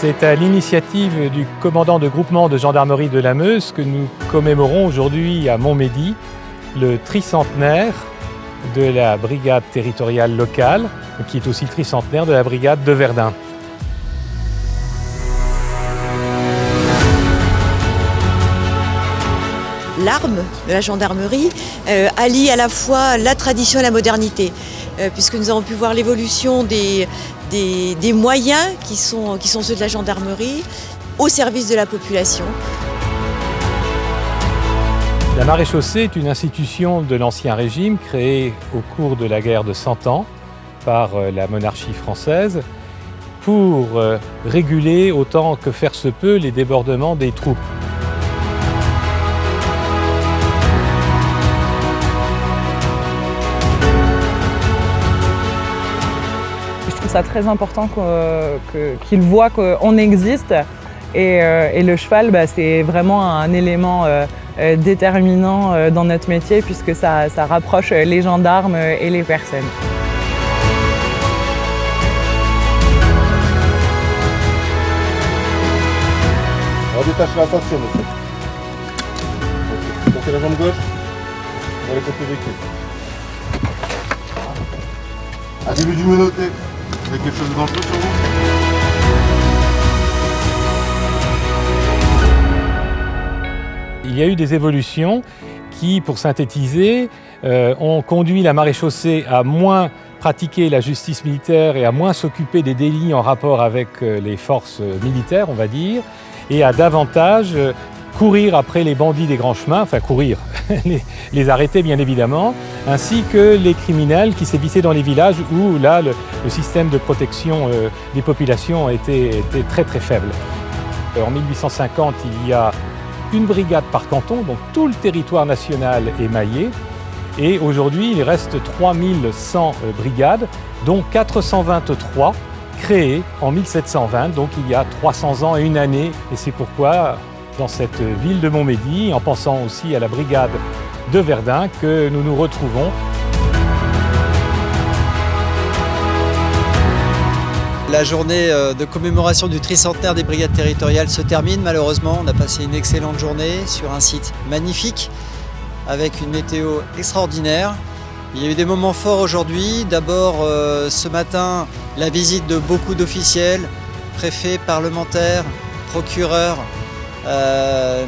C'est à l'initiative du commandant de groupement de gendarmerie de la Meuse que nous commémorons aujourd'hui à Montmédy le tricentenaire de la brigade territoriale locale, qui est aussi tricentenaire de la brigade de Verdun. L'arme de la gendarmerie allie à la fois la tradition et la modernité, puisque nous avons pu voir l'évolution des moyens qui sont ceux de la gendarmerie au service de la population. La maréchaussée est une institution de l'Ancien Régime créée au cours de la guerre de 100 ans par la monarchie française pour réguler autant que faire se peut les débordements des troupes. Je trouve ça très important qu'ils voient qu'on existe et le cheval, c'est vraiment un élément déterminant dans notre métier puisque ça rapproche les gendarmes et les personnes. On va détacher la ceinture, monsieur. Portez la jambe gauche, on va les côtés véhicules. Avez-vous du menotté? Vous avez quelque chose de dangereux sur vous? Il y a eu des évolutions qui, pour synthétiser, ont conduit la maréchaussée à moins pratiquer la justice militaire et à moins s'occuper des délits en rapport avec les forces militaires, on va dire, et à davantage courir après les bandits des grands chemins, enfin courir, les arrêter bien évidemment, ainsi que les criminels qui sévissaient dans les villages où là le système de protection des populations était très très faible. En 1850, il y a une brigade par canton, donc tout le territoire national est maillé. Et aujourd'hui, il reste 3100 brigades, dont 423 créées en 1720, donc il y a 300 ans et une année. Et c'est pourquoi, dans cette ville de Montmédy, en pensant aussi à la brigade de Verdun, que nous nous retrouvons. La journée de commémoration du tricentenaire des brigades territoriales se termine malheureusement. On a passé une excellente journée sur un site magnifique avec une météo extraordinaire. Il y a eu des moments forts aujourd'hui. D'abord ce matin, la visite de beaucoup d'officiels, préfets, parlementaires, procureurs,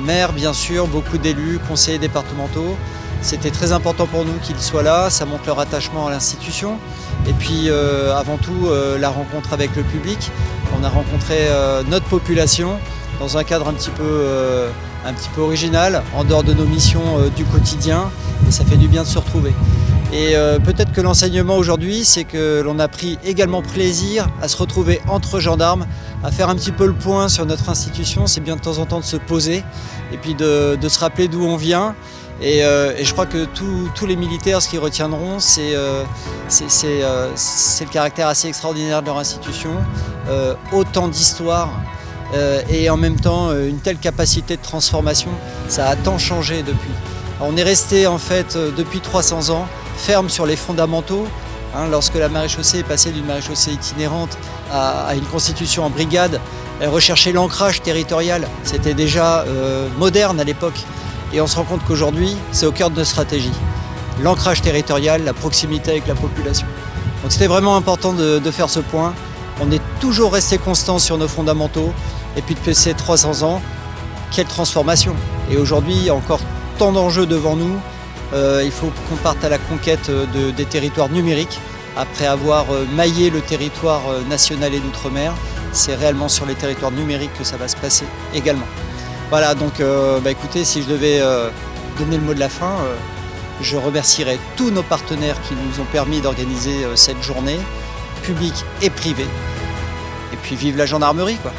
maires bien sûr, beaucoup d'élus, conseillers départementaux. C'était très important pour nous qu'ils soient là, ça montre leur attachement à l'institution. Et puis avant tout la rencontre avec le public. On a rencontré notre population dans un cadre un petit peu original, en dehors de nos missions du quotidien, et ça fait du bien de se retrouver. Et peut-être que l'enseignement aujourd'hui, c'est que l'on a pris également plaisir à se retrouver entre gendarmes, à faire un petit peu le point sur notre institution. C'est bien de temps en temps de se poser et puis de se rappeler d'où on vient. Et je crois que tous les militaires, ce qu'ils retiendront, c'est le caractère assez extraordinaire de leur institution, autant d'histoire et en même temps une telle capacité de transformation. Ça a tant changé depuis. Alors, on est resté en fait depuis 300 ans ferme sur les fondamentaux. Lorsque la maréchaussée est passée d'une maréchaussée itinérante à une constitution en brigade, elle recherchait l'ancrage territorial. C'était déjà moderne à l'époque. Et on se rend compte qu'aujourd'hui, c'est au cœur de notre stratégie. L'ancrage territorial, la proximité avec la population. Donc c'était vraiment important de faire ce point. On est toujours resté constant sur nos fondamentaux. Et puis depuis ces 300 ans, quelle transformation! Et aujourd'hui, il y a encore tant d'enjeux devant nous. Il faut qu'on parte à la conquête des territoires numériques. Après avoir maillé le territoire national et d'outre-mer, c'est réellement sur les territoires numériques que ça va se passer également. Voilà, donc écoutez, si je devais donner le mot de la fin, je remercierais tous nos partenaires qui nous ont permis d'organiser cette journée, publique et privée. Et puis vive la gendarmerie, quoi.